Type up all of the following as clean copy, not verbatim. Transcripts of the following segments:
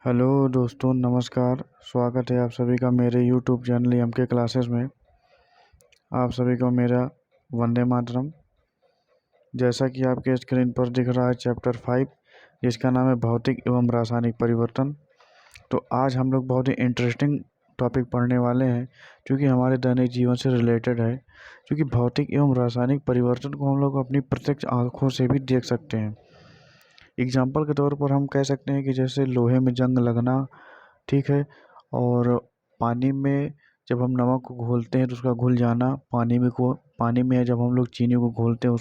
Hello दोस्तों, नमस्कार। स्वागत है आप सभी का मेरे यूट्यूब चैनल एम के क्लासेस में। आप सभी को मेरा वंदे मातरम। जैसा कि आपके स्क्रीन पर दिख रहा है चैप्टर 5, जिसका नाम है भौतिक एवं रासायनिक परिवर्तन। तो आज हम लोग बहुत ही इंटरेस्टिंग टॉपिक पढ़ने वाले हैं, क्योंकि हमारे दैनिक जीवन से रिलेटेड है। क्योंकि भौतिक एवं रासायनिक परिवर्तन को हम लोग अपनी प्रत्यक्ष आँखों से भी देख सकते हैं। एग्जाम्पल के तौर पर हम कह सकते हैं कि जैसे लोहे में जंग लगना, ठीक है, और पानी में जब हम नमक को घोलते हैं तो उसका घुल जाना, पानी में जब हम लोग चीनी को घोलते हैं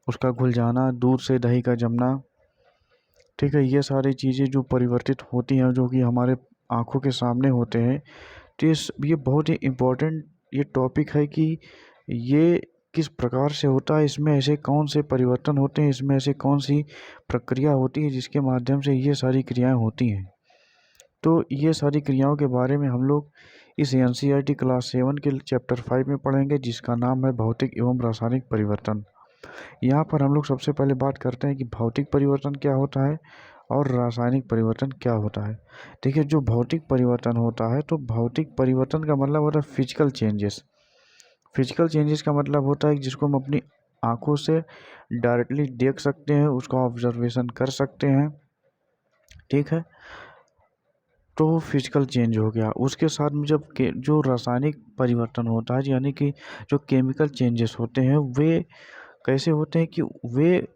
उसका घुल जाना, दूध से दही का जमना, ठीक है, ये सारी चीज़ें जो परिवर्तित होती हैं, जो कि हमारे आँखों के सामने होते हैं। तो ये बहुत ही इम्पोर्टेंट ये टॉपिक है कि ये किस प्रकार से होता है, इसमें ऐसे कौन से परिवर्तन होते हैं, इसमें ऐसे कौन सी प्रक्रिया होती है जिसके माध्यम से ये सारी क्रियाएं होती हैं। तो ये सारी क्रियाओं के बारे में हम लोग इस एनसीईआरटी क्लास 7 के चैप्टर 5 में पढ़ेंगे, जिसका नाम है भौतिक एवं रासायनिक परिवर्तन। यहाँ पर हम लोग सबसे पहले बात करते हैं कि भौतिक परिवर्तन क्या होता है और रासायनिक परिवर्तन क्या होता है। देखिए, जो भौतिक परिवर्तन होता है, तो भौतिक परिवर्तन का मतलब होता है फिजिकल चेंजेस। फिजिकल चेंजेस का मतलब होता है कि जिसको हम अपनी आँखों से डायरेक्टली देख सकते हैं, उसका ऑब्जर्वेशन कर सकते हैं, ठीक है। तो वो फिजिकल चेंज हो गया। उसके साथ में जो रासायनिक परिवर्तन होता है, यानी कि जो केमिकल चेंजेस होते हैं, वे कैसे होते हैं कि वे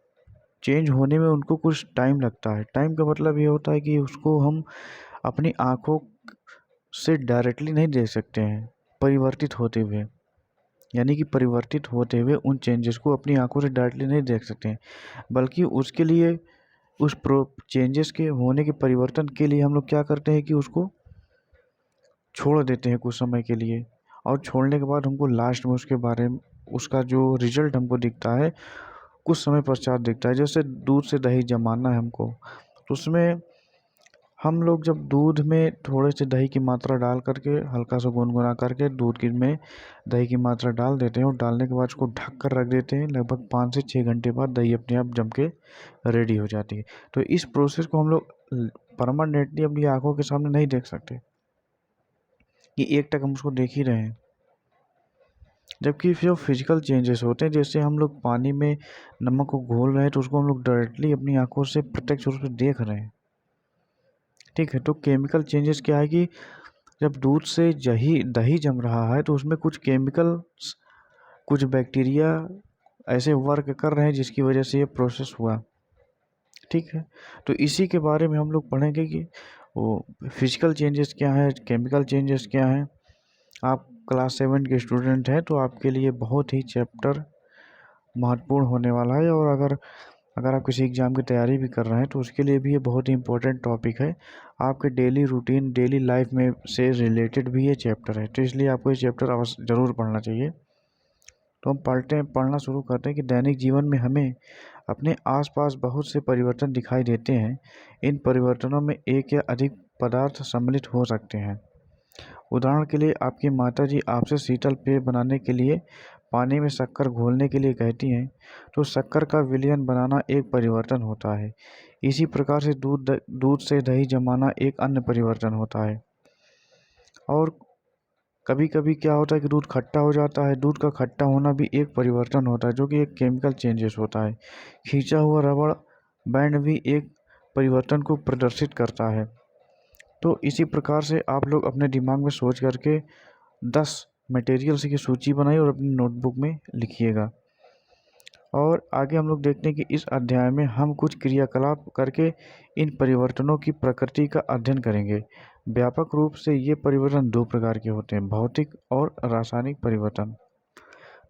चेंज होने में उनको कुछ टाइम लगता है। टाइम का मतलब ये होता है कि उसको हम अपनी आँखों से डायरेक्टली नहीं देख सकते हैं परिवर्तित होते हुए, यानी कि परिवर्तित होते हुए उन चेंजेस को अपनी आँखों से डायरेक्टली नहीं देख सकते हैं, बल्कि उसके लिए उस चेंजेस के होने के परिवर्तन के लिए हम लोग क्या करते हैं कि उसको छोड़ देते हैं कुछ समय के लिए, और छोड़ने के बाद हमको लास्ट में उसके बारे में उसका जो रिजल्ट हमको दिखता है कुछ समय पश्चात दिखता है। जैसे दूध से दही जमाना है हमको, तो उसमें हम लोग जब दूध में थोड़े से दही की मात्रा डाल करके हल्का सा गुनगुना करके दूध की में दही की मात्रा डाल देते हैं, और डालने के बाद उसको ढक कर रख देते हैं। लगभग 5 से 6 घंटे बाद दही अपने आप जम के रेडी हो जाती है। तो इस प्रोसेस को हम लोग परमानेंटली अपनी आँखों के सामने नहीं देख सकते कि एक टक हम उसको देख ही रहे हैं। जबकि जो फिजिकल चेंजेस होते हैं, जैसे हम लोग पानी में नमक को घोल रहे हैं, तो उसको हम लोग डायरेक्टली अपनी आंखों से प्रत्यक्ष रूप से देख रहे हैं, ठीक है। तो केमिकल चेंजेस क्या है कि जब दूध से दही जम रहा है, तो उसमें कुछ केमिकल्स, कुछ बैक्टीरिया ऐसे वर्क कर रहे हैं जिसकी वजह से ये प्रोसेस हुआ, ठीक है। तो इसी के बारे में हम लोग पढ़ेंगे कि वो फिजिकल चेंजेस क्या है, केमिकल चेंजेस क्या है। आप क्लास 7 के स्टूडेंट हैं, तो आपके लिए बहुत ही चैप्टर महत्वपूर्ण होने वाला है। और अगर अगर आप किसी एग्ज़ाम की तैयारी भी कर रहे हैं, तो उसके लिए भी ये बहुत ही इम्पोर्टेंट टॉपिक है। आपके डेली रूटीन, डेली लाइफ में से रिलेटेड भी ये चैप्टर है, तो इसलिए आपको ये चैप्टर अवश्य ज़रूर पढ़ना चाहिए। तो हम पढ़ना शुरू करते हैं कि दैनिक जीवन में हमें अपने आसपास बहुत से परिवर्तन दिखाई देते हैं। इन परिवर्तनों में एक या अधिक पदार्थ सम्मिलित हो सकते हैं। उदाहरण के लिए, आपकी माताजी आपसे शीतल पेय बनाने के लिए पानी में शक्कर घोलने के लिए कहती हैं, तो शक्कर का विलयन बनाना एक परिवर्तन होता है। इसी प्रकार से दूध से दही जमाना एक अन्य परिवर्तन होता है। और कभी कभी क्या होता है कि दूध खट्टा हो जाता है। दूध का खट्टा होना भी एक परिवर्तन होता है, जो कि एक केमिकल चेंजेस होता है। खींचा हुआ रबड़ बैंड भी एक परिवर्तन को प्रदर्शित करता है। तो इसी प्रकार से आप लोग अपने दिमाग में सोच करके 10 मटेरियल्स की सूची बनाइए और अपनी नोटबुक में लिखिएगा। और आगे हम लोग देखते हैं कि इस अध्याय में हम कुछ क्रियाकलाप करके इन परिवर्तनों की प्रकृति का अध्ययन करेंगे। व्यापक रूप से ये परिवर्तन 2 प्रकार के होते हैं, भौतिक और रासायनिक परिवर्तन।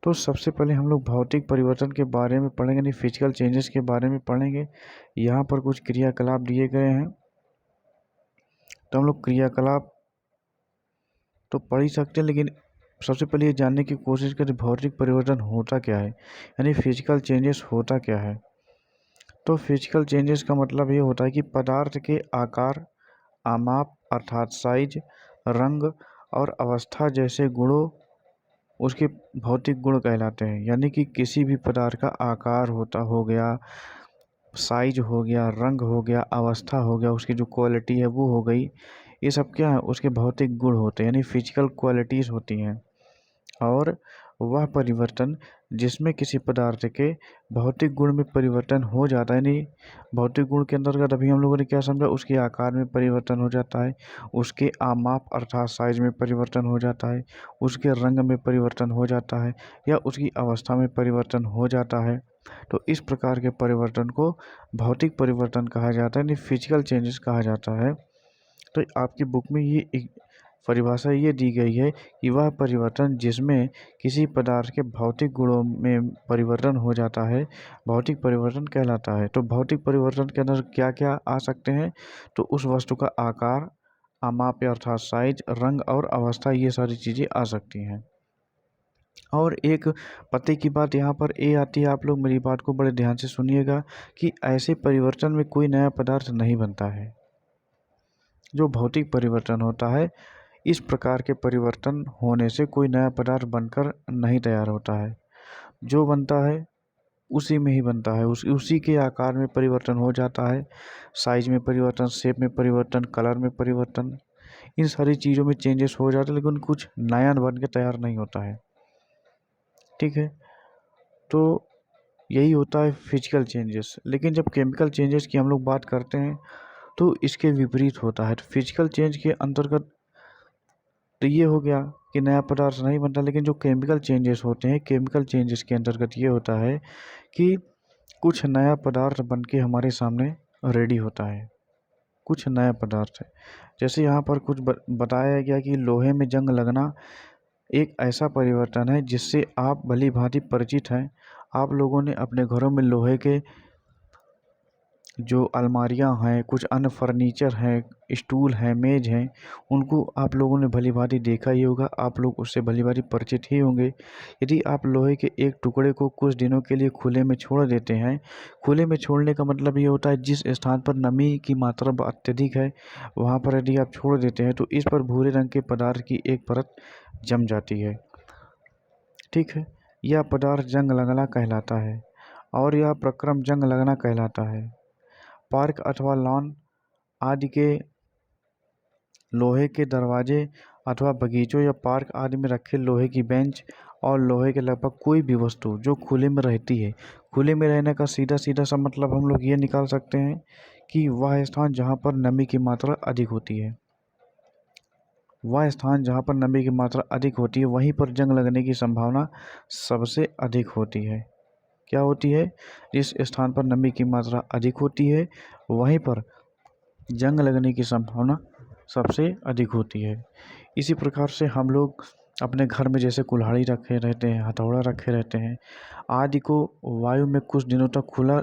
तो सबसे पहले हम लोग भौतिक परिवर्तन के बारे में पढ़ेंगे, यानी फिजिकल चेंजेस के बारे में पढ़ेंगे। यहाँ पर कुछ क्रियाकलाप दिए गए हैं, तो हम लोग क्रियाकलाप तो पढ़ ही सकते हैं, लेकिन सबसे पहले ये जानने की कोशिश करें भौतिक परिवर्तन होता क्या है, यानी फिजिकल चेंजेस होता क्या है। तो फिजिकल चेंजेस का मतलब ये होता है कि पदार्थ के आकार, आमाप अर्थात साइज, रंग और अवस्था जैसे गुणों उसके भौतिक गुण कहलाते हैं। यानी कि किसी भी पदार्थ का आकार हो गया, साइज हो गया, रंग हो गया, अवस्था हो गया, उसकी जो क्वालिटी है वो हो गई। ये सब क्या है, उसके भौतिक गुण होते हैं, यानी फिजिकल क्वालिटीज़ होती हैं। और वह परिवर्तन जिसमें किसी पदार्थ के भौतिक गुण में परिवर्तन हो जाता है, यानी भौतिक गुण के अंतर्गत अभी हम लोगों ने क्या समझा, उसके आकार में परिवर्तन हो जाता है, उसके आमाप अर्थात साइज में परिवर्तन हो जाता है, उसके रंग में परिवर्तन हो जाता है, या उसकी अवस्था में परिवर्तन हो जाता है। तो इस प्रकार के परिवर्तन को भौतिक परिवर्तन कहा जाता है, यानी फिजिकल चेंजेस कहा जाता है। तो आपकी बुक में ये एक परिभाषा ये दी गई है कि वह परिवर्तन जिसमें किसी पदार्थ के भौतिक गुणों में परिवर्तन हो जाता है, भौतिक परिवर्तन कहलाता है। तो भौतिक परिवर्तन के अंदर क्या क्या आ सकते हैं, तो उस वस्तु का आकार, आमाप अर्थात साइज, रंग और अवस्था, ये सारी चीज़ें आ सकती हैं। और एक पते की बात यहाँ पर ये आती है, आप लोग मेरी बात को बड़े ध्यान से सुनिएगा, कि ऐसे परिवर्तन में कोई नया पदार्थ नहीं बनता है। जो भौतिक परिवर्तन होता है, इस प्रकार के परिवर्तन होने से कोई नया पदार्थ बनकर नहीं तैयार होता है। जो बनता है उसी में ही बनता है, उसी के आकार में परिवर्तन हो जाता है, साइज में परिवर्तन, शेप में परिवर्तन, कलर में परिवर्तन, इन सारी चीज़ों में चेंजेस हो जाते हैं, लेकिन कुछ नया बन के तैयार नहीं होता है। ठीक है, तो यही होता है फिजिकल चेंजेस। लेकिन जब केमिकल चेंजेस की हम लोग बात करते हैं तो इसके विपरीत होता है। तो फिजिकल चेंज के अंतर्गत तो ये हो गया कि नया पदार्थ नहीं बनता, लेकिन जो केमिकल चेंजेस होते हैं, केमिकल चेंजेस के अंतर्गत ये होता है कि कुछ नया पदार्थ बन के हमारे सामने रेडी होता है, कुछ नया पदार्थ है। जैसे यहाँ पर कुछ बताया गया कि लोहे में जंग लगना एक ऐसा परिवर्तन है जिससे आप भली भांति परिचित हैं। आप लोगों ने अपने घरों में लोहे के जो अलमारियां हैं, कुछ अन्य फर्नीचर हैं, स्टूल हैं, मेज हैं, उनको आप लोगों ने भली भांति देखा ही होगा, आप लोग उससे भली भांति परिचित ही होंगे। यदि आप लोहे के एक टुकड़े को कुछ दिनों के लिए खुले में छोड़ देते हैं, खुले में छोड़ने का मतलब ये होता है जिस स्थान पर नमी की मात्रा अत्यधिक है, वहाँ पर यदि आप छोड़ देते हैं तो इस पर भूरे रंग के पदार्थ की एक परत जम जाती है। ठीक है, यह पदार्थ जंग लगना कहलाता है, और यह प्रक्रम जंग लगना कहलाता है। पार्क अथवा लॉन आदि के लोहे के दरवाजे अथवा बगीचों या पार्क आदि में रखे लोहे की बेंच और लोहे के लगभग कोई भी वस्तु जो खुले में रहती है, खुले में रहने का सीधा सीधा सा मतलब हम लोग ये निकाल सकते हैं कि वह स्थान जहाँ पर नमी की मात्रा अधिक होती है, वह स्थान जहाँ पर नमी की मात्रा अधिक होती है, वहीं पर जंग लगने की संभावना सबसे अधिक होती है। क्या होती है, जिस स्थान पर नमी की मात्रा अधिक होती है वहीं पर जंग लगने की संभावना सबसे अधिक होती है। इसी प्रकार से हम लोग अपने घर में जैसे कुल्हाड़ी रखे रहते हैं, हथौड़ा रखे रहते हैं आदि को वायु में कुछ दिनों तक खुला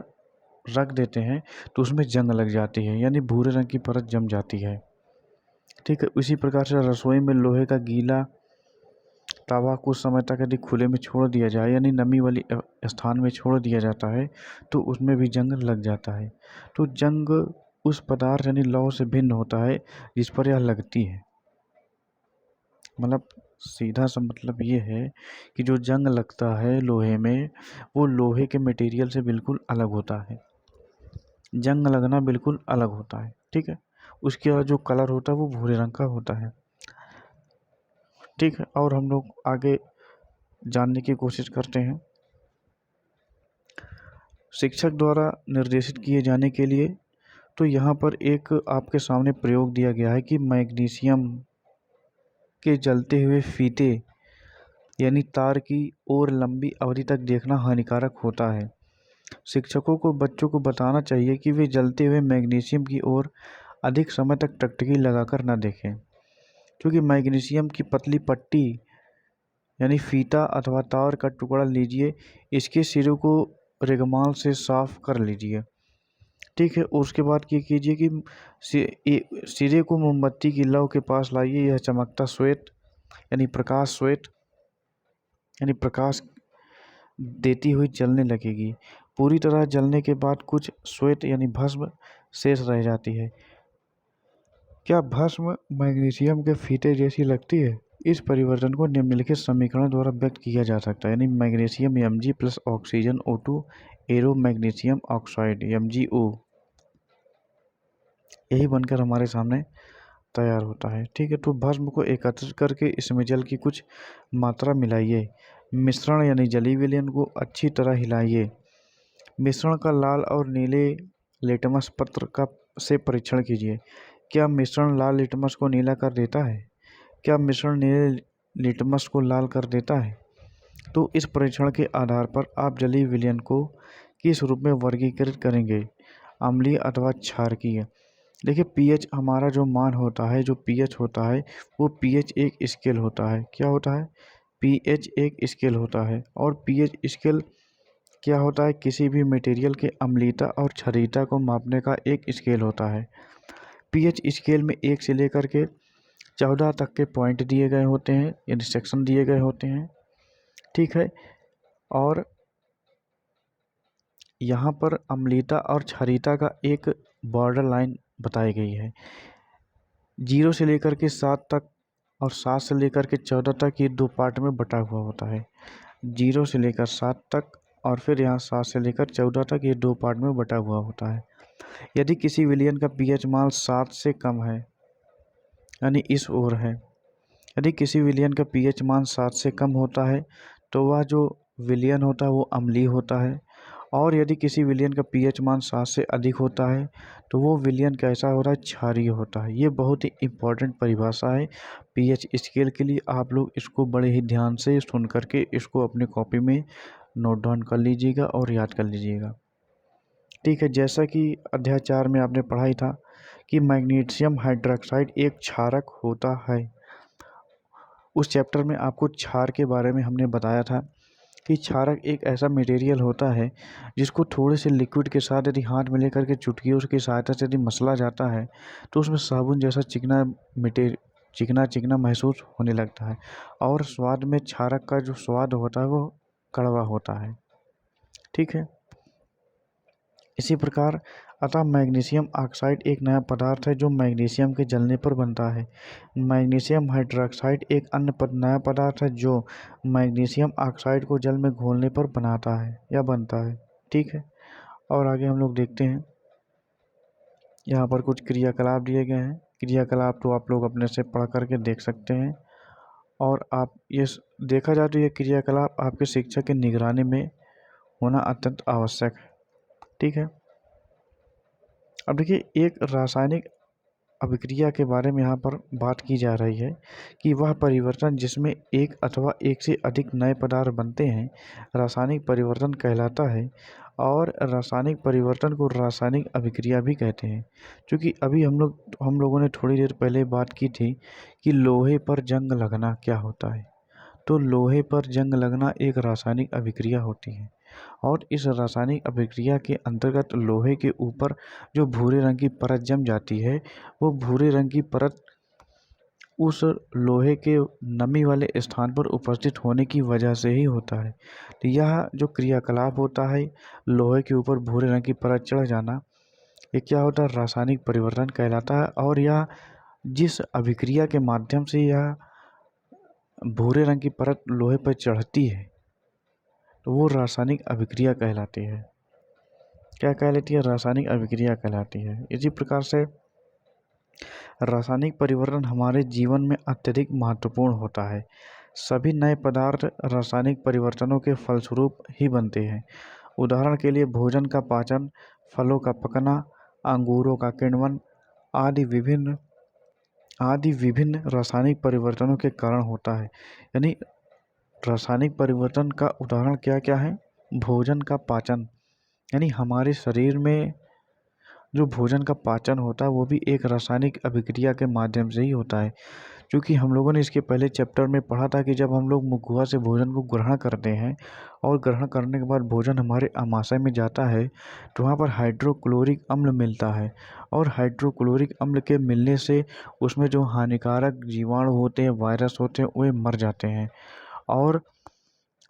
रख देते हैं तो उसमें जंग लग जाती है, यानी भूरे रंग की परत जम जाती है। ठीक है, इसी प्रकार से रसोई में लोहे का गीला तवा कुछ समय तक यदि खुले में छोड़ दिया जाए, यानी नमी वाली स्थान में छोड़ दिया जाता है तो उसमें भी जंग लग जाता है। तो जंग उस पदार्थ यानी लौह से भिन्न होता है जिस पर यह लगती है। मतलब सीधा सा मतलब ये है कि जो जंग लगता है लोहे में, वो लोहे के मटेरियल से बिल्कुल अलग होता है। जंग लगना बिल्कुल अलग होता है। ठीक है, उसका जो कलर होता है वो भूरे रंग का होता है। ठीक है, और हम लोग आगे जानने की कोशिश करते हैं। शिक्षक द्वारा निर्देशित किए जाने के लिए तो यहाँ पर एक आपके सामने प्रयोग दिया गया है कि मैग्नीशियम के जलते हुए फीते यानी तार की ओर लंबी अवधि तक देखना हानिकारक होता है। शिक्षकों को बच्चों को बताना चाहिए कि वे जलते हुए मैग्नीशियम की ओर अधिक समय तक टकटकी लगाकर न देखें, क्योंकि मैग्नीशियम की पतली पट्टी यानी फीता अथवा तार का टुकड़ा लीजिए, इसके सिरों को रेगमाल से साफ कर लीजिए। ठीक है, उसके बाद क्या कीजिए कि सिरे को मोमबत्ती की लौ के पास लाइए, यह चमकता श्वेत यानी प्रकाश श्वेत यानी प्रकाश देती हुई जलने लगेगी। पूरी तरह जलने के बाद कुछ श्वेत यानी भस्म शेष रह जाती है। क्या भस्म मैग्नीशियम के फीते जैसी लगती है? इस परिवर्तन को निम्नलिखित समीकरण द्वारा व्यक्त किया जा सकता है, यानी magnesium Mg plus oxygen O2 arrow magnesium oxide MgO, यही बनकर हमारे सामने तैयार होता है। ठीक है, तो भस्म को एकत्रित करके इसमें जल की कुछ मात्रा मिलाइए। मिश्रण यानी जलीय विलयन को अच्छी तरह हिलाइए। मिश्रण का लाल और नीले लिटमस पत्र का से परीक्षण कीजिए। क्या मिश्रण लाल लिटमस को नीला कर देता है? क्या मिश्रण नीले लिटमस को लाल कर देता है? तो इस परीक्षण के आधार पर आप जलीय विलयन को किस रूप में वर्गीकृत करेंगे, अम्लीय अथवा क्षारकीय? देखिए, पीएच हमारा जो मान होता है, जो पीएच होता है, वो पीएच एक स्केल होता है। क्या होता है? पीएच एक स्केल होता है। और पीएच स्केल क्या होता है? किसी भी मटेरियल के अम्लीयता और क्षारीयता को मापने का एक स्केल होता है। पीएच स्केल में 1 से लेकर के 14 तक के पॉइंट दिए गए होते हैं, यानी सेक्शन दिए गए होते हैं। ठीक है, और यहाँ पर अम्लीयता और क्षारीयता का एक बॉर्डर लाइन बताई गई है। 0 से लेकर के 7 तक और 7 से लेकर के 14 तक, ये 2 पार्ट में बटा हुआ होता है। 0 से लेकर 7 तक और फिर यहाँ 7 से लेकर 14 तक, ये 2 पार्ट में बटा हुआ होता है। यदि किसी विलयन का पीएच मान 7 से कम है, यानी इस ओर है, यदि किसी विलयन का पीएच मान 7 से कम होता है तो वह जो विलयन होता है वो अम्लीय होता है। और यदि किसी विलयन का पीएच मान 7 से अधिक होता है तो वो विलयन कैसा हो रहा है? क्षारीय होता है। ये बहुत ही इम्पोर्टेंट परिभाषा है पीएच स्केल के लिए। आप लोग इसको बड़े ही ध्यान से सुन करके इसको अपनी कॉपी में नोट डाउन कर लीजिएगा और याद कर लीजिएगा। ठीक है, जैसा कि अध्याय 4 में आपने पढ़ाई था कि मैग्नीशियम हाइड्रोक्साइड एक क्षारक होता है। उस चैप्टर में आपको क्षार के बारे में हमने बताया था कि क्षारक एक ऐसा मटेरियल होता है जिसको थोड़े से लिक्विड के साथ यदि हाथ में लेकर के चुटकियों की सहायता से यदि मसला जाता है तो उसमें साबुन जैसा चिकना चिकना महसूस होने लगता है। और स्वाद में क्षारक का जो स्वाद होता है वो कड़वा होता है। ठीक है, इसी प्रकार अतः मैग्नीशियम ऑक्साइड एक नया पदार्थ है जो मैग्नीशियम के जलने पर बनता है। मैग्नीशियम हाइड्रोक्साइड एक अन्य नया पदार्थ है जो मैग्नीशियम ऑक्साइड को जल में घोलने पर बनाता है या बनता है। ठीक है, और आगे हम लोग देखते हैं, यहाँ पर कुछ क्रियाकलाप दिए गए हैं। क्रियाकलाप तो आप लोग अपने से पढ़ करके देख सकते हैं, और आप ये देखा जाए तो ये क्रियाकलाप आपके शिक्षक की निगरानी में होना अत्यंत आवश्यक है। ठीक है, अब देखिए, एक रासायनिक अभिक्रिया के बारे में यहाँ पर बात की जा रही है कि वह परिवर्तन जिसमें एक अथवा एक से अधिक नए पदार्थ बनते हैं रासायनिक परिवर्तन कहलाता है। और रासायनिक परिवर्तन को रासायनिक अभिक्रिया भी कहते हैं। क्योंकि अभी हम लोगों ने थोड़ी देर पहले बात की थी कि लोहे पर जंग लगना क्या होता है। तो लोहे पर जंग लगना एक रासायनिक अभिक्रिया होती है। और इस रासायनिक अभिक्रिया के अंतर्गत लोहे के ऊपर जो भूरे रंग की परत जम जाती है, वो भूरे रंग की परत उस लोहे के नमी वाले स्थान पर उपस्थित होने की वजह से ही होता है। तो यह जो क्रियाकलाप होता है, लोहे के ऊपर भूरे रंग की परत चढ़ जाना, ये क्या होता है? रासायनिक परिवर्तन कहलाता है। और यह जिस अभिक्रिया के माध्यम से यह भूरे रंग की परत लोहे पर चढ़ती है तो वो रासायनिक अभिक्रिया कहलाती है। क्या कहलाती है? रासायनिक अभिक्रिया कहलाती है। इसी प्रकार से रासायनिक परिवर्तन हमारे जीवन में अत्यधिक महत्वपूर्ण होता है। सभी नए पदार्थ रासायनिक परिवर्तनों के फलस्वरूप ही बनते हैं। उदाहरण के लिए भोजन का पाचन, फलों का पकना, अंगूरों का किण्वन आदि विभिन्न रासायनिक परिवर्तनों के कारण होता है। यानी रासायनिक परिवर्तन का उदाहरण क्या क्या है? भोजन का पाचन, यानी हमारे शरीर में जो भोजन का पाचन होता है वो भी एक रासायनिक अभिक्रिया के माध्यम से ही होता है। क्योंकि हम लोगों ने इसके पहले चैप्टर में पढ़ा था कि जब हम लोग मुखगुहा से भोजन को ग्रहण करते हैं और ग्रहण करने के बाद भोजन हमारे आमाशय में जाता है तो वहाँ पर हाइड्रोक्लोरिक अम्ल मिलता है। और हाइड्रोक्लोरिक अम्ल के मिलने से उसमें जो हानिकारक जीवाणु होते हैं, वायरस होते हैं, वे मर जाते हैं। और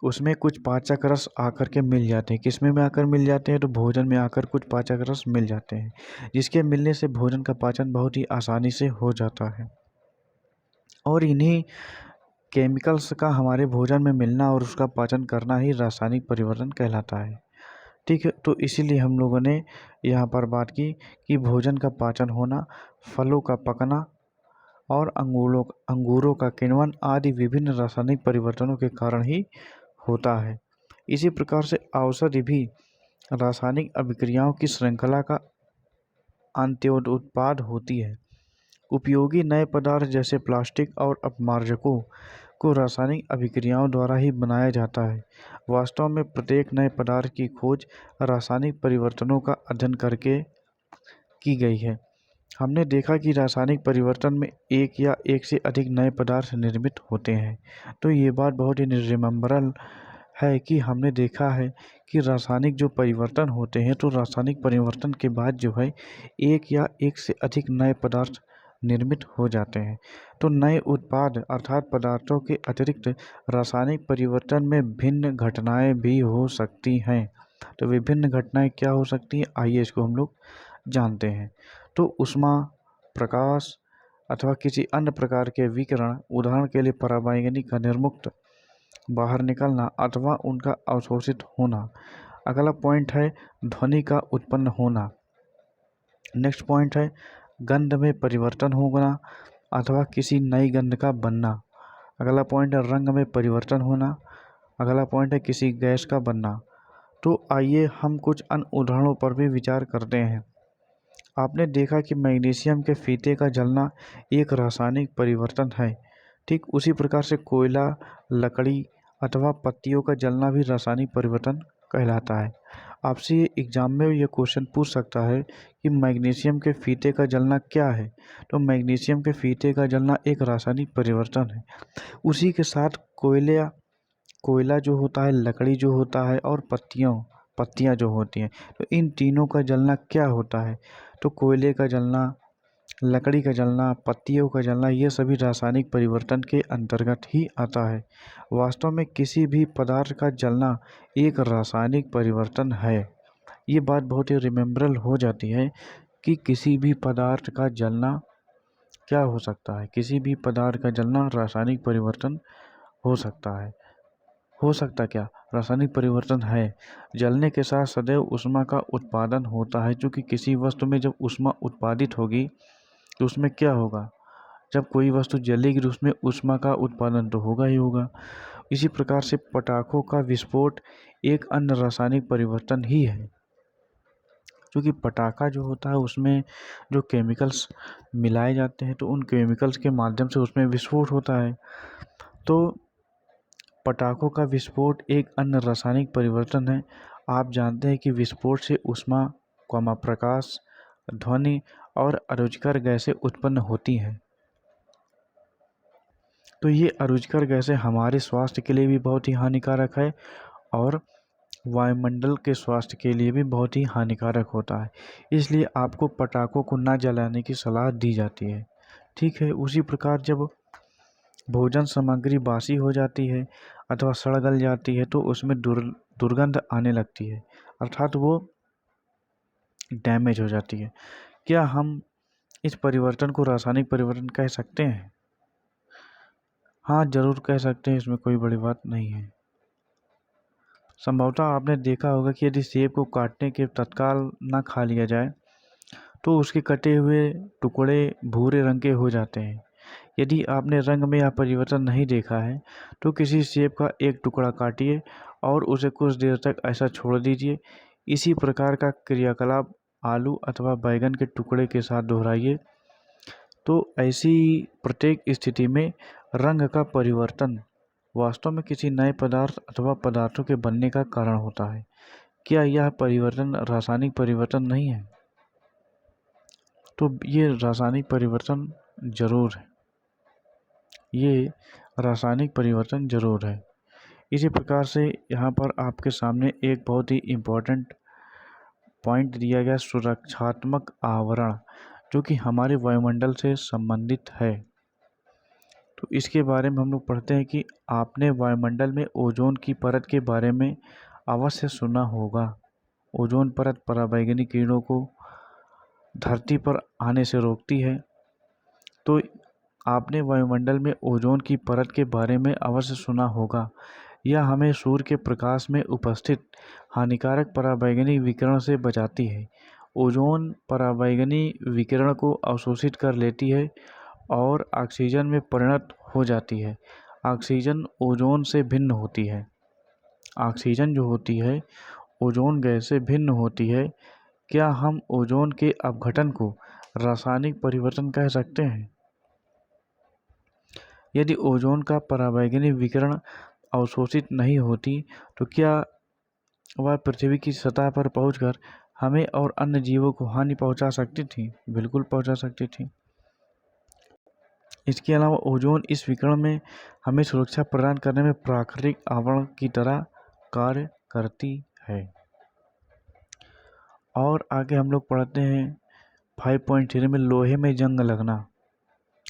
उसमें कुछ पाचक रस आकर के मिल जाते हैं। किसमें में आकर मिल जाते हैं? तो भोजन में आकर कुछ पाचक रस मिल जाते हैं, जिसके मिलने से भोजन का पाचन बहुत ही आसानी से हो जाता है। और इन्हीं केमिकल्स का हमारे भोजन में मिलना और उसका पाचन करना ही रासायनिक परिवर्तन कहलाता है। ठीक है, तो इसीलिए हम लोगों ने यहाँ पर बात की कि भोजन का पाचन होना, फलों का पकना और अंगूरों का किण्वन आदि विभिन्न रासायनिक परिवर्तनों के कारण ही होता है। इसी प्रकार से औषधि भी रासायनिक अभिक्रियाओं की श्रृंखला का अंत्योत्पाद होती है। उपयोगी नए पदार्थ जैसे प्लास्टिक और अपमार्जकों को रासायनिक अभिक्रियाओं द्वारा ही बनाया जाता है। वास्तव में प्रत्येक नए पदार्थ की खोज रासायनिक परिवर्तनों का अध्ययन करके की गई है। हमने देखा कि रासायनिक परिवर्तन में एक या एक से अधिक नए पदार्थ निर्मित होते हैं। तो ये बात बहुत ही रिमेम्बरल है कि हमने देखा है कि रासायनिक जो परिवर्तन होते हैं, तो रासायनिक परिवर्तन के बाद जो है एक या एक से अधिक नए पदार्थ निर्मित हो जाते हैं। तो नए उत्पाद अर्थात पदार्थों के अतिरिक्त रासायनिक परिवर्तन में भिन्न घटनाएं भी हो सकती हैं। तो विभिन्न घटनाएं क्या हो सकती हैं, आइए इसको हम लोग जानते हैं। तो ऊष्मा, प्रकाश अथवा किसी अन्य प्रकार के विकिरण, उदाहरण के लिए पराबैंगनी का निर्मुक्त बाहर निकलना अथवा उनका अवशोषित होना। अगला पॉइंट है ध्वनि का उत्पन्न होना। नेक्स्ट पॉइंट है गंध में परिवर्तन होना अथवा किसी नई गंध का बनना। अगला पॉइंट है रंग में परिवर्तन होना। अगला पॉइंट है किसी गैस का बनना। तो आइए हम कुछ अन्य उदाहरणों पर भी विचार करते हैं। आपने देखा कि मैग्नीशियम के फीते का जलना एक रासायनिक परिवर्तन है। ठीक उसी प्रकार से कोयला, लकड़ी अथवा पत्तियों का जलना भी रासायनिक परिवर्तन कहलाता है। आपसे एग्जाम में ये क्वेश्चन पूछ सकता है कि मैग्नीशियम के फीते का जलना क्या है। तो मैग्नीशियम के फीते का जलना एक रासायनिक परिवर्तन है। उसी के साथ कोयला जो होता है, लकड़ी जो होता है और पत्तियाँ जो होती हैं, तो इन तीनों का जलना क्या होता है। तो कोयले का जलना, लकड़ी का जलना, पत्तियों का जलना, ये सभी रासायनिक परिवर्तन के अंतर्गत ही आता है। वास्तव में किसी भी पदार्थ का जलना एक रासायनिक परिवर्तन है। ये बात बहुत ही रिमेम्बरल हो जाती है कि किसी भी पदार्थ का जलना क्या हो सकता है, किसी भी पदार्थ का जलना रासायनिक परिवर्तन हो सकता है। हो सकता क्या, रासायनिक परिवर्तन है। जलने के साथ सदैव ऊष्मा का उत्पादन होता है, क्योंकि किसी वस्तु में जब ऊष्मा उत्पादित होगी तो उसमें क्या होगा, जब कोई वस्तु जलेगी तो उसमें ऊष्मा का उत्पादन तो होगा ही होगा। इसी प्रकार से पटाखों का विस्फोट एक अन्य रासायनिक परिवर्तन ही है, क्योंकि पटाखा जो होता है उसमें जो केमिकल्स मिलाए जाते हैं, तो उन केमिकल्स के माध्यम से उसमें विस्फोट होता है। तो पटाखों का विस्फोट एक अन्य रासायनिक परिवर्तन है। आप जानते हैं कि विस्फोट से ऊष्मा, प्रकाश, ध्वनि और अरुचिकर गैसें उत्पन्न होती हैं। तो ये अरुचिकर गैसें हमारे स्वास्थ्य के लिए भी बहुत ही हानिकारक है और वायुमंडल के स्वास्थ्य के लिए भी बहुत ही हानिकारक होता है। इसलिए आपको पटाखों को ना जलाने की सलाह दी जाती है। ठीक है, उसी प्रकार जब भोजन सामग्री बासी हो जाती है अथवा सड़ गल जाती है, तो उसमें दुर्गंध आने लगती है, अर्थात वो डैमेज हो जाती है। क्या हम इस परिवर्तन को रासायनिक परिवर्तन कह सकते हैं? हाँ, ज़रूर कह सकते हैं, इसमें कोई बड़ी बात नहीं है। संभवतः आपने देखा होगा कि यदि सेब को काटने के तत्काल ना खा लिया जाए तो उसके कटे हुए टुकड़े भूरे रंग के हो जाते हैं। यदि आपने रंग में यह परिवर्तन नहीं देखा है तो किसी सेब का एक टुकड़ा काटिए और उसे कुछ देर तक ऐसा छोड़ दीजिए। इसी प्रकार का क्रियाकलाप आलू अथवा बैंगन के टुकड़े के साथ दोहराइए। तो ऐसी प्रत्येक स्थिति में रंग का परिवर्तन वास्तव में किसी नए पदार्थ अथवा पदार्थों के बनने का कारण होता है। क्या यह परिवर्तन रासायनिक परिवर्तन नहीं है? तो ये रासायनिक परिवर्तन जरूर है, ये रासायनिक परिवर्तन जरूर है। इसी प्रकार से यहाँ पर आपके सामने एक बहुत ही इम्पोर्टेंट पॉइंट दिया गया, सुरक्षात्मक आवरण, जो कि हमारे वायुमंडल से संबंधित है। तो इसके बारे में हम लोग पढ़ते हैं कि आपने वायुमंडल में ओजोन की परत के बारे में अवश्य सुना होगा। ओजोन परत पराबैंगनी किरणों को धरती पर आने से रोकती है। तो आपने वायुमंडल में ओजोन की परत के बारे में अवश्य सुना होगा। यह हमें सूर्य के प्रकाश में उपस्थित हानिकारक पराबैंगनी विकिरण से बचाती है। ओजोन पराबैंगनी विकिरण को अवशोषित कर लेती है और ऑक्सीजन में परिणत हो जाती है। ऑक्सीजन ओजोन से भिन्न होती है। ऑक्सीजन जो होती है ओजोन गैस से भिन्न होती है। क्या हम ओजोन के अपघटन को रासायनिक परिवर्तन कह सकते हैं? यदि ओजोन का पराबैंगनी विकिरण अवशोषित नहीं होती तो क्या वह पृथ्वी की सतह पर पहुंचकर हमें और अन्य जीवों को हानि पहुंचा सकती थी? बिल्कुल पहुंचा सकती थी। इसके अलावा ओजोन इस विकिरण में हमें सुरक्षा प्रदान करने में प्राकृतिक आवरण की तरह कार्य करती है। और आगे हम लोग पढ़ते हैं 5.3 में लोहे में जंग लगना।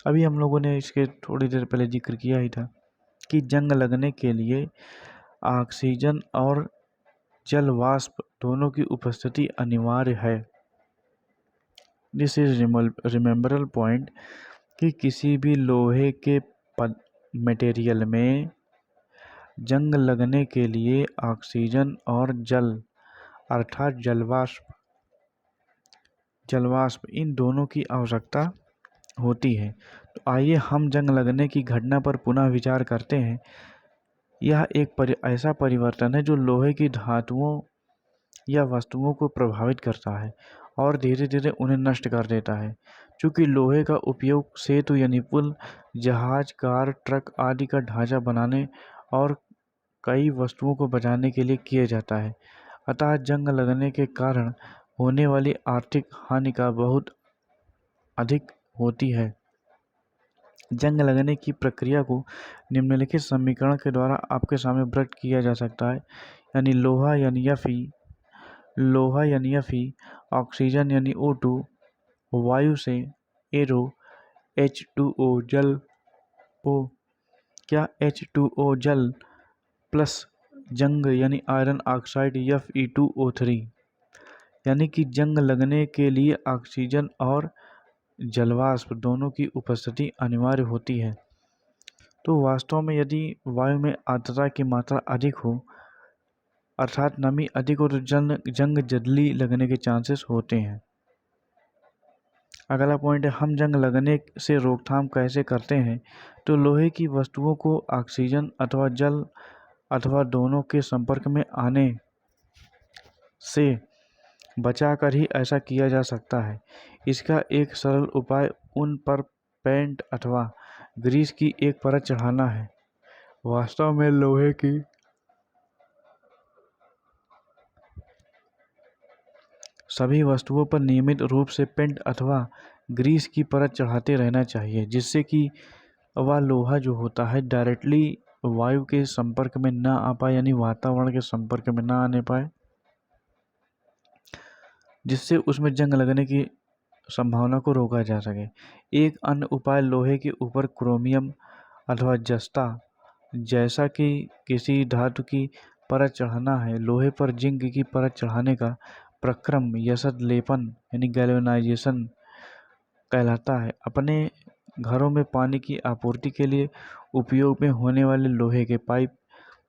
अभी हम लोगों ने इसके थोड़ी देर पहले जिक्र किया ही था कि जंग लगने के लिए ऑक्सीजन और जल वाष्प दोनों की उपस्थिति अनिवार्य है। दिस इज रिमेम्बरल पॉइंट कि किसी भी लोहे के मटेरियल में जंग लगने के लिए ऑक्सीजन और जल अर्थात जलवाष्प इन दोनों की आवश्यकता होती है। तो आइए हम जंग लगने की घटना पर पुनः विचार करते हैं। यह एक ऐसा परिवर्तन है जो लोहे की धातुओं या वस्तुओं को प्रभावित करता है और धीरे धीरे उन्हें नष्ट कर देता है। चूँकि लोहे का उपयोग सेतु यानी पुल, जहाज, कार, ट्रक आदि का ढांचा बनाने और कई वस्तुओं को बचाने के लिए किया जाता है, अतः जंग लगने के कारण होने वाली आर्थिक हानि का बहुत अधिक होती है। जंग लगने की प्रक्रिया को निम्नलिखित समीकरण के द्वारा आपके सामने व्यक्त किया जा सकता है, यानी लोहा यानी Fe, ऑक्सीजन यानी O2, वायु से एरो, H2O जल O। क्या H2O जल प्लस जंग यानी आयरन ऑक्साइड Fe2O3, यानी कि जंग लगने के लिए ऑक्सीजन और जलवाष्प दोनों की उपस्थिति अनिवार्य होती है। तो वास्तव में यदि वायु में आर्द्रता की मात्रा अधिक हो अर्थात नमी अधिक हो तो जंग जल्दी लगने के चांसेस होते हैं। अगला पॉइंट है हम जंग लगने से रोकथाम कैसे करते हैं। तो लोहे की वस्तुओं को ऑक्सीजन अथवा जल अथवा दोनों के संपर्क में आने से बचाकर ही ऐसा किया जा सकता है। इसका एक सरल उपाय उन पर पेंट अथवा ग्रीस की एक परत चढ़ाना है। वास्तव में लोहे की सभी वस्तुओं पर नियमित रूप से पेंट अथवा ग्रीस की परत चढ़ाते रहना चाहिए, जिससे कि वह लोहा जो होता है डायरेक्टली वायु के संपर्क में ना आ पाए, यानी वातावरण के संपर्क में ना आने पाए, जिससे उसमें जंग लगने की संभावना को रोका जा सके। एक अन्य उपाय लोहे के ऊपर क्रोमियम अथवा जस्ता जैसा कि किसी धातु की परत चढ़ाना है। लोहे पर जिंक की परत चढ़ाने का प्रक्रम यसद लेपन यानी गैल्वेनाइजेशन कहलाता है। अपने घरों में पानी की आपूर्ति के लिए उपयोग में होने वाले लोहे के पाइप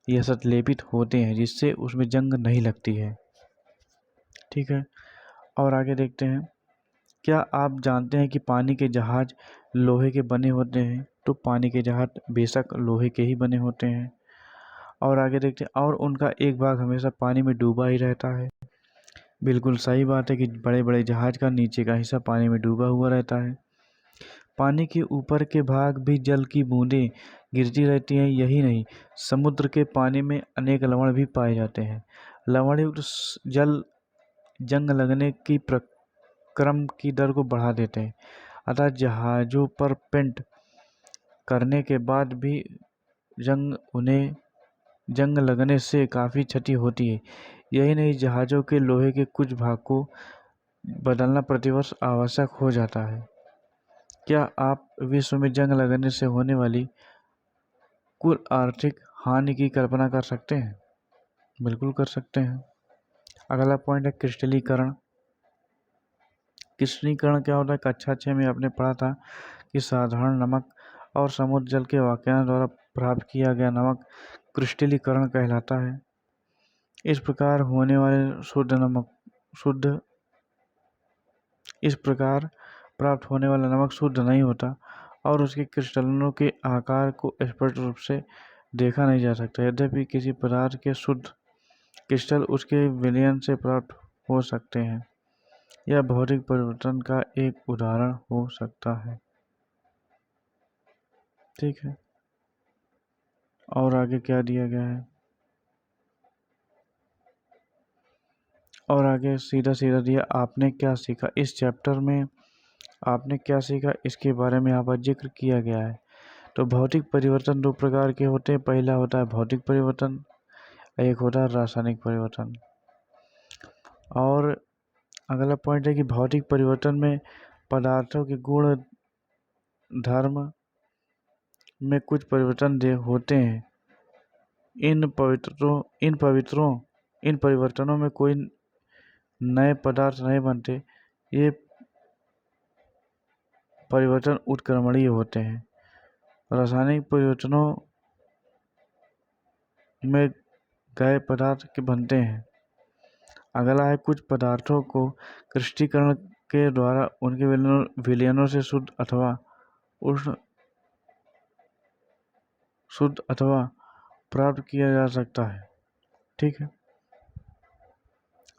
यसद लेपित होते हैं, जिससे उसमें जंग नहीं लगती है। ठीक है, और आगे देखते हैं। क्या आप जानते हैं कि पानी के जहाज लोहे के बने होते हैं? तो पानी के जहाज बेशक लोहे के ही बने होते हैं। और आगे देखते हैं, और उनका एक भाग हमेशा पानी में डूबा ही रहता है। बिल्कुल सही बात है कि बड़े बड़े जहाज का नीचे का हिस्सा पानी में डूबा हुआ रहता है। पानी के ऊपर के भाग भी जल की बूंदें गिरती रहती हैं। यही नहीं, समुद्र के पानी में अनेक लवण भी पाए जाते हैं। लवणयुक्त जल जंग लगने की क्रम की दर को बढ़ा देते हैं, अतः जहाज़ों पर पेंट करने के बाद भी जंग लगने से काफ़ी क्षति होती है। यही नहीं, जहाज़ों के लोहे के कुछ भाग को बदलना प्रतिवर्ष आवश्यक हो जाता है। क्या आप विश्व में जंग लगने से होने वाली कुल आर्थिक हानि की कल्पना कर सकते हैं? बिल्कुल कर सकते हैं। अगला पॉइंट है क्रिस्टलीकरण। क्रिस्टलीकरण क्या होता है? कक्षा 6 में आपने पढ़ा था कि साधारण नमक और समुद्र जल के वाक्यांश द्वारा प्राप्त किया गया नमक क्रिस्टलीकरण कहलाता है। इस प्रकार प्राप्त होने वाला नमक शुद्ध नहीं होता और उसके क्रिस्टलों के आकार को स्पष्ट रूप से देखा नहीं जा सकता। यद्यपि किसी पदार्थ के शुद्ध क्रिस्टल उसके विलयन से प्राप्त हो सकते हैं। यह भौतिक परिवर्तन का एक उदाहरण हो सकता है। ठीक है, और आगे क्या दिया गया है, और आगे सीधा सीधा दिया आपने क्या सीखा। इस चैप्टर में आपने क्या सीखा इसके बारे में यहाँ पर जिक्र किया गया है। तो भौतिक परिवर्तन दो प्रकार के होते हैं। पहला होता है भौतिक परिवर्तन, एक होता है रासायनिक परिवर्तन। और अगला पॉइंट है कि भौतिक परिवर्तन में पदार्थों के गुण धर्म में कुछ परिवर्तन होते हैं। इन परिवर्तनों में कोई नए पदार्थ नहीं बनते। ये परिवर्तन उत्क्रमणीय होते हैं। रासायनिक परिवर्तनों में गए पदार्थ के बनते हैं। अगला है कुछ पदार्थों को क्रिस्टलीकरण के द्वारा उनके विलयनों से शुद्ध अथवा प्राप्त किया जा सकता है। ठीक है,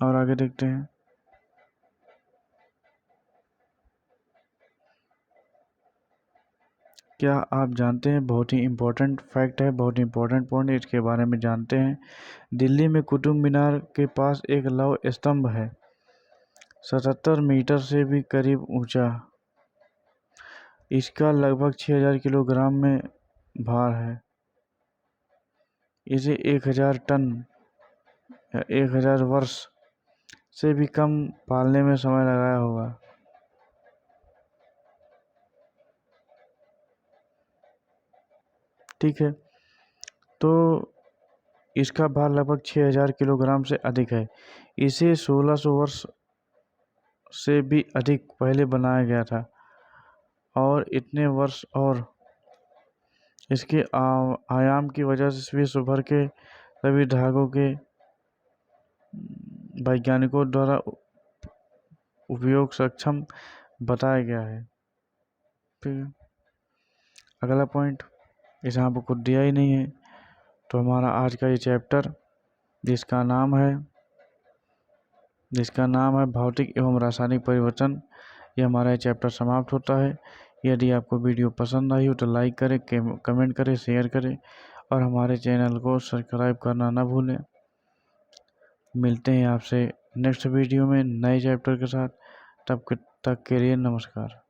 और आगे देखते हैं। क्या आप जानते हैं, बहुत ही इम्पोर्टेंट फैक्ट है, बहुत ही इम्पोर्टेंट पॉइंट, इसके बारे में जानते हैं। दिल्ली में कुतुब मीनार के पास एक लौह स्तंभ है, 77 मीटर से भी करीब ऊंचा। इसका लगभग 6000 किलोग्राम में भार है। इसे 1000 टन या 1000 वर्ष से भी कम पालने में समय लगाया होगा। ठीक है, तो इसका भार लगभग 6000 किलोग्राम से अधिक है। इसे 1600 वर्ष से भी अधिक पहले बनाया गया था और इतने वर्ष और इसके आयाम की वजह से विश्व भर के सभी धागों के वैज्ञानिकों द्वारा उपयोग सक्षम बताया गया है। फिर अगला पॉइंट इस यहाँ पर कुछ दिया ही नहीं है। तो हमारा आज का ये चैप्टर जिसका नाम है भौतिक एवं रासायनिक परिवर्तन, ये हमारा ये चैप्टर समाप्त होता है। यदि आपको वीडियो पसंद आई हो तो लाइक करें, कमेंट करें, शेयर करें और हमारे चैनल को सब्सक्राइब करना ना भूलें। मिलते हैं आपसे नेक्स्ट वीडियो में नए चैप्टर के साथ। तब तक के लिए नमस्कार।